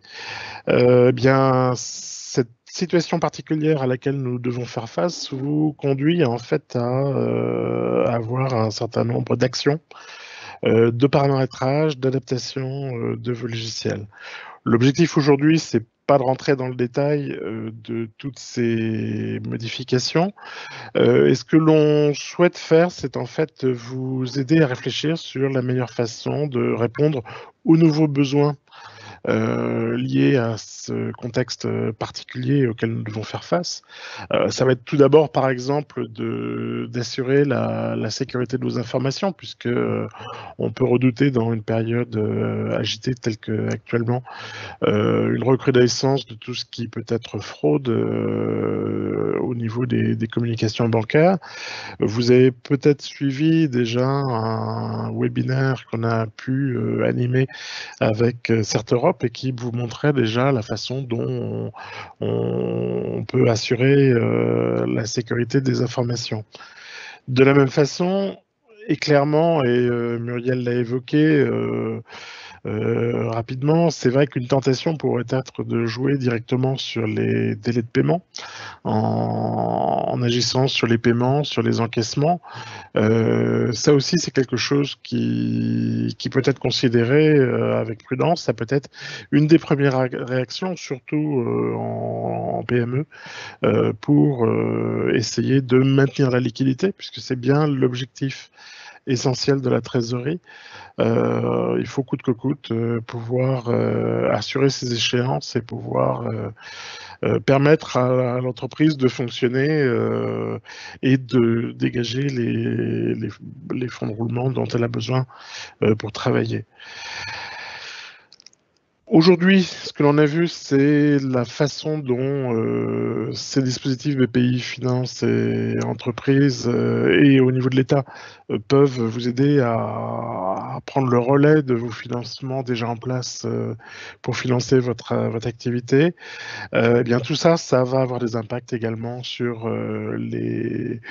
bien, cette situation particulière à laquelle nous devons faire face vous conduit en fait à avoir un certain nombre d'actions, de paramétrage, d'adaptation de vos logiciels. L'objectif aujourd'hui, c'est pas de rentrer dans le détail de toutes ces modifications. Et ce que l'on souhaite faire, c'est en fait vous aider à réfléchir sur la meilleure façon de répondre aux nouveaux besoins liés à ce contexte particulier auquel nous devons faire face. Ça va être tout d'abord, par exemple, d'assurer la sécurité de nos informations, puisque on peut redouter dans une période agitée telle qu'actuellement une recrudescence de tout ce qui peut être fraude au niveau des communications bancaires. Vous avez peut-être suivi déjà un webinaire qu'on a pu animer avec CertEurope et qui vous montrait déjà la façon dont on peut assurer la sécurité des informations. De la même façon, et clairement, et Muriel l'a évoqué rapidement, c'est vrai qu'une tentation pourrait être de jouer directement sur les délais de paiement en agissant sur les paiements, sur les encaissements. Ça aussi, c'est quelque chose qui peut être considéré avec prudence. Ça peut être une des premières réactions, surtout en PME, pour essayer de maintenir la liquidité, puisque c'est bien l'objectif essentiel de la trésorerie. Il faut coûte que coûte pouvoir assurer ses échéances et pouvoir permettre à l'entreprise de fonctionner et de dégager les fonds de roulement dont elle a besoin pour travailler. Aujourd'hui, ce que l'on a vu, c'est la façon dont ces dispositifs BPI Finance et Entreprises et au niveau de l'État peuvent vous aider à prendre le relais de vos financements déjà en place pour financer votre activité. Eh bien, tout ça, ça va avoir des impacts également sur les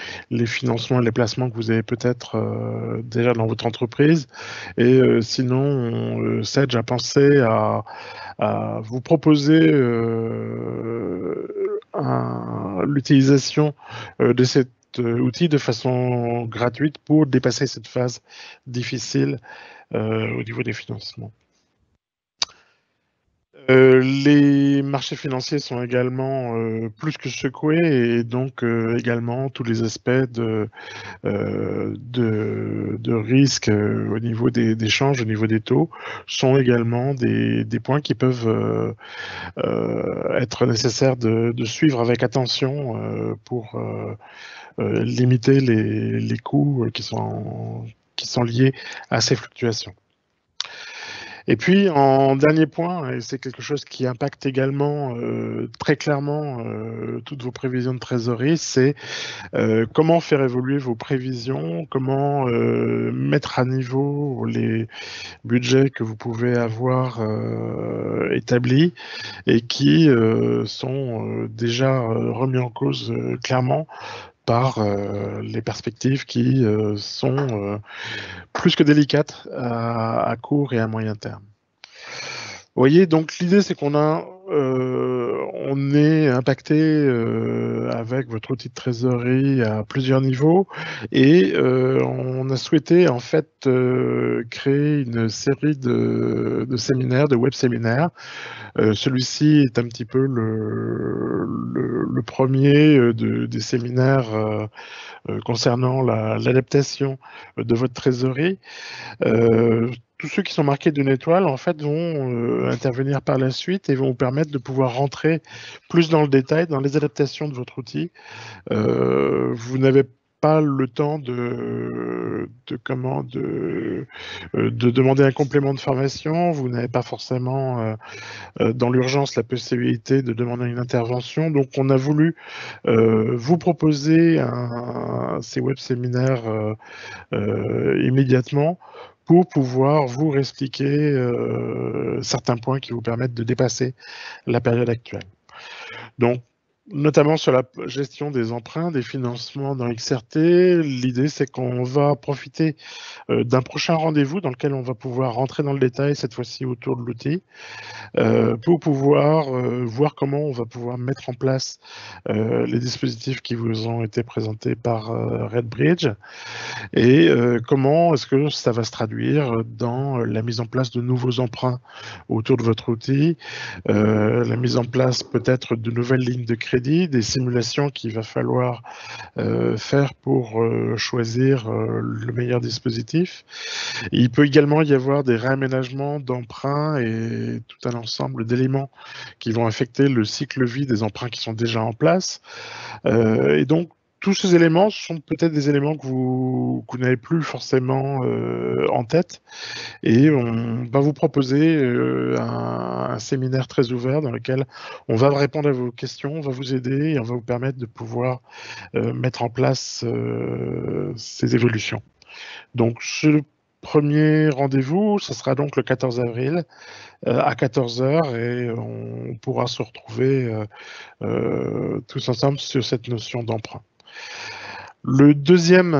financements et les placements que vous avez peut-être déjà dans votre entreprise. Et sinon, Sedge a pensé à vous proposer l'utilisation de cet outil de façon gratuite pour dépasser cette phase difficile au niveau des financements. Les marchés financiers sont également plus que secoués et donc également tous les aspects de risque au niveau des changes, au niveau des taux, sont également des points qui peuvent être nécessaires de suivre avec attention pour limiter les coûts qui sont liés à ces fluctuations. Et puis, en dernier point, et c'est quelque chose qui impacte également très clairement toutes vos prévisions de trésorerie, c'est comment faire évoluer vos prévisions, comment mettre à niveau les budgets que vous pouvez avoir établis et qui sont déjà remis en cause clairement par les perspectives qui sont plus que délicates à court et à moyen terme. Vous voyez, donc l'idée c'est qu'on on est impacté avec votre outil de trésorerie à plusieurs niveaux et on a souhaité en fait créer une série de séminaires, de web séminaires. Celui-ci est un petit peu le premier des séminaires concernant l'adaptation de votre trésorerie. Tous ceux qui sont marqués d'une étoile, en fait, vont intervenir par la suite et vont vous permettre de pouvoir rentrer plus dans le détail, dans les adaptations de votre outil. Vous n'avez pas le temps de demander un complément de formation, vous n'avez pas forcément dans l'urgence la possibilité de demander une intervention. Donc on a voulu vous proposer ces web séminaires immédiatement pour pouvoir vous expliquer certains points qui vous permettent de dépasser la période actuelle. Donc, notamment sur la gestion des emprunts, des financements dans XRT, l'idée c'est qu'on va profiter d'un prochain rendez-vous dans lequel on va pouvoir rentrer dans le détail, cette fois-ci autour de l'outil, pour pouvoir voir comment on va pouvoir mettre en place les dispositifs qui vous ont été présentés par RedBridge et comment est-ce que ça va se traduire dans la mise en place de nouveaux emprunts autour de votre outil, la mise en place peut-être de nouvelles lignes de crédit, des simulations qu'il va falloir faire pour choisir le meilleur dispositif. Il peut également y avoir des réaménagements d'emprunts et tout un ensemble d'éléments qui vont affecter le cycle vie des emprunts qui sont déjà en place. Et donc, tous ces éléments sont peut-être des éléments que vous n'avez plus forcément en tête et on va vous proposer un séminaire très ouvert dans lequel on va répondre à vos questions, on va vous aider et on va vous permettre de pouvoir mettre en place ces évolutions. Donc ce premier rendez-vous, ce sera donc le 14 avril à 14 h et on pourra se retrouver tous ensemble sur cette notion d'emprunt. Le deuxième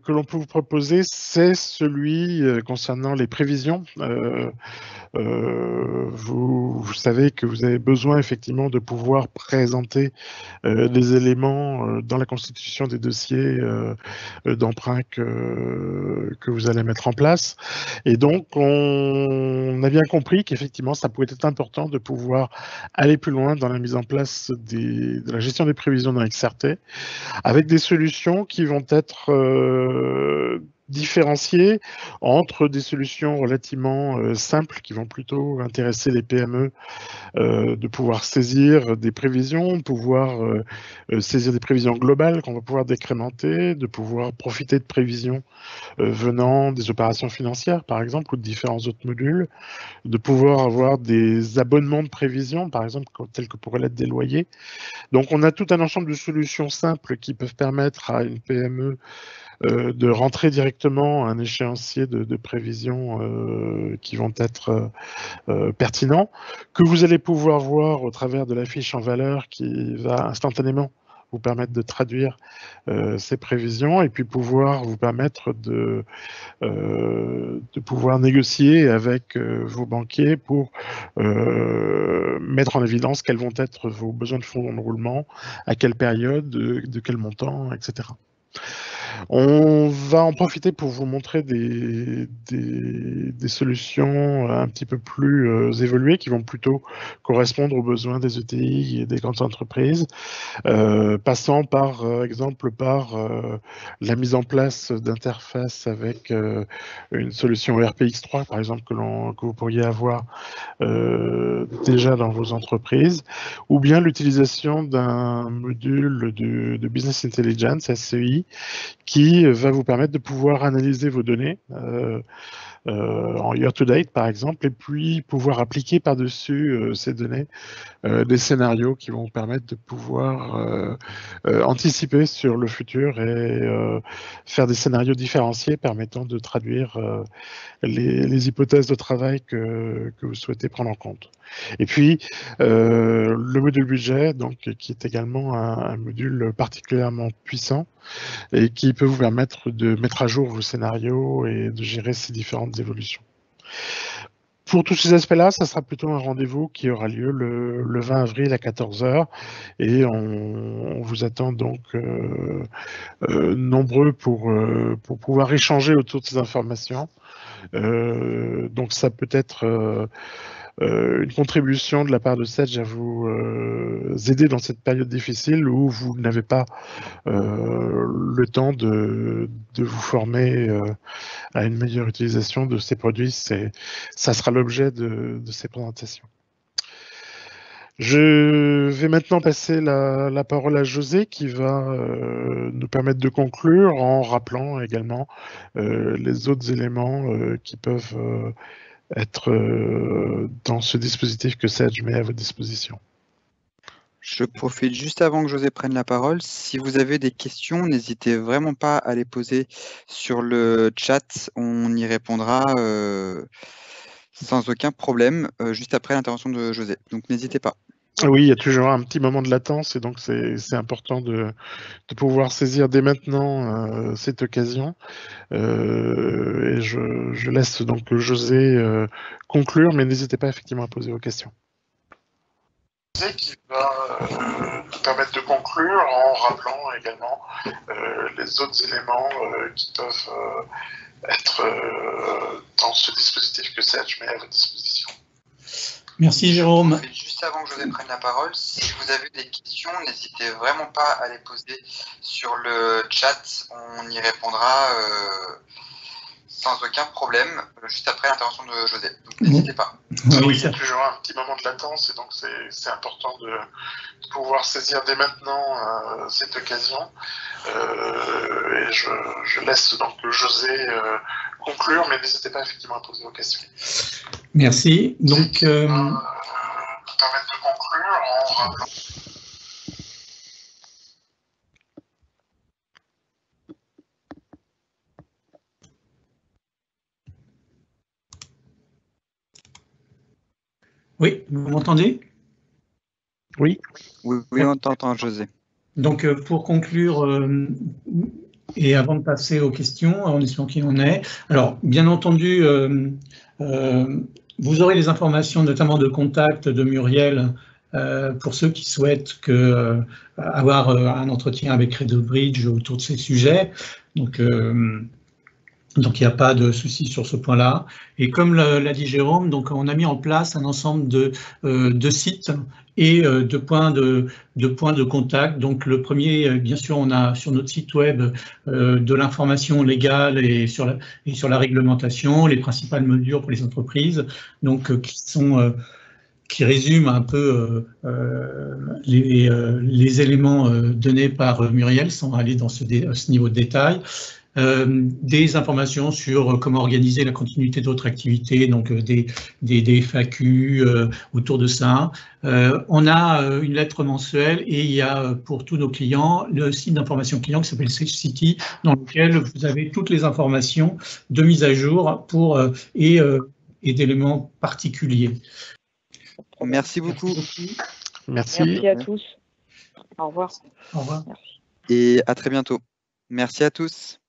que l'on peut vous proposer, c'est celui concernant les prévisions. Vous savez que vous avez besoin effectivement de pouvoir présenter des éléments dans la constitution des dossiers d'emprunt que vous allez mettre en place. Et donc, on a bien compris qu'effectivement, ça pouvait être important de pouvoir aller plus loin dans la mise en place de la gestion des prévisions dans XRT, avec des solutions qui vont être différencier entre des solutions relativement simples qui vont plutôt intéresser les PME, de pouvoir saisir des prévisions, de pouvoir saisir des prévisions globales qu'on va pouvoir décrémenter, de pouvoir profiter de prévisions venant des opérations financières, par exemple, ou de différents autres modules, de pouvoir avoir des abonnements de prévision, par exemple, tels que pourraient l'être des loyers. Donc, on a tout un ensemble de solutions simples qui peuvent permettre à une PME de rentrer directement à un échéancier de prévision qui vont être pertinents, que vous allez pouvoir voir au travers de la fiche en valeur qui va instantanément vous permettre de traduire ces prévisions et puis pouvoir vous permettre de pouvoir négocier avec vos banquiers pour mettre en évidence quels vont être vos besoins de fonds de roulement, à quelle période, de quel montant, etc. On va en profiter pour vous montrer des solutions un petit peu plus évoluées qui vont plutôt correspondre aux besoins des ETI et des grandes entreprises, passant par exemple par la mise en place d'interfaces avec une solution RPX3 par exemple que vous pourriez avoir déjà dans vos entreprises, ou bien l'utilisation d'un module de Business Intelligence, SEI, qui va vous permettre de pouvoir analyser vos données en year-to-date, par exemple, et puis pouvoir appliquer par-dessus ces données des scénarios qui vont vous permettre de pouvoir anticiper sur le futur et faire des scénarios différenciés permettant de traduire les hypothèses de travail que vous souhaitez prendre en compte. Et puis, le module budget, donc, qui est également un module particulièrement puissant et qui peut vous permettre de mettre à jour vos scénarios et de gérer ces différentes évolutions. Pour tous ces aspects-là, ça sera plutôt un rendez-vous qui aura lieu le 20 avril à 14 h et on vous attend donc nombreux pour pouvoir échanger autour de ces informations. Donc ça peut être une contribution de la part de Sedge à vous aider dans cette période difficile où vous n'avez pas le temps de vous former à une meilleure utilisation de ces produits. Ça sera l'objet de ces présentations. Je vais maintenant passer la parole à José qui va nous permettre de conclure en rappelant également les autres éléments qui peuvent être dans ce dispositif que Sedge met à votre disposition. Je profite juste avant que José prenne la parole. Si vous avez des questions, n'hésitez vraiment pas à les poser sur le chat. On y répondra sans aucun problème juste après l'intervention de José. Donc n'hésitez pas. Oui, il y a toujours un petit moment de latence et donc c'est important de pouvoir saisir dès maintenant cette occasion. Et je laisse donc José conclure, mais n'hésitez pas effectivement à poser vos questions. José qui va nous permettre de conclure en rappelant également les autres éléments qui peuvent être dans ce dispositif que Sedge met à votre disposition. Merci Jérôme. Juste avant que José prenne la parole, si vous avez des questions, n'hésitez vraiment pas à les poser sur le chat. On y répondra sans aucun problème juste après l'intervention de José. Donc n'hésitez pas. Oui, il y a toujours un petit moment de latence et donc c'est important de pouvoir saisir dès maintenant cette occasion. Et je laisse donc José conclure, mais n'hésitez pas effectivement à poser vos questions. Merci. Donc, permettre de conclure en rappelant. oui, vous m'entendez? Oui. Oui, on t'entend, José. Donc, pour conclure, et avant de passer aux questions, en espérant qu'il en est, alors, bien entendu, vous aurez les informations, notamment de contact de Muriel, pour ceux qui souhaitent avoir un entretien avec RedBridge autour de ces sujets. Donc, Donc, il n'y a pas de souci sur ce point-là. Et comme l'a dit Jérôme, donc on a mis en place un ensemble de sites et de points de contact. Donc, le premier, bien sûr, on a sur notre site web de l'information légale et sur la réglementation, les principales mesures pour les entreprises, donc qui résume un peu les éléments donnés par Muriel, sans aller dans ce niveau de détail. Des informations sur comment organiser la continuité d'autres activités, donc des FAQ autour de ça. On a une lettre mensuelle et il y a pour tous nos clients le site d'information client qui s'appelle SafeCity, dans lequel vous avez toutes les informations de mise à jour et d'éléments particuliers. Merci beaucoup. Merci. Merci à tous. Au revoir. Au revoir. Merci. Et à très bientôt. Merci à tous.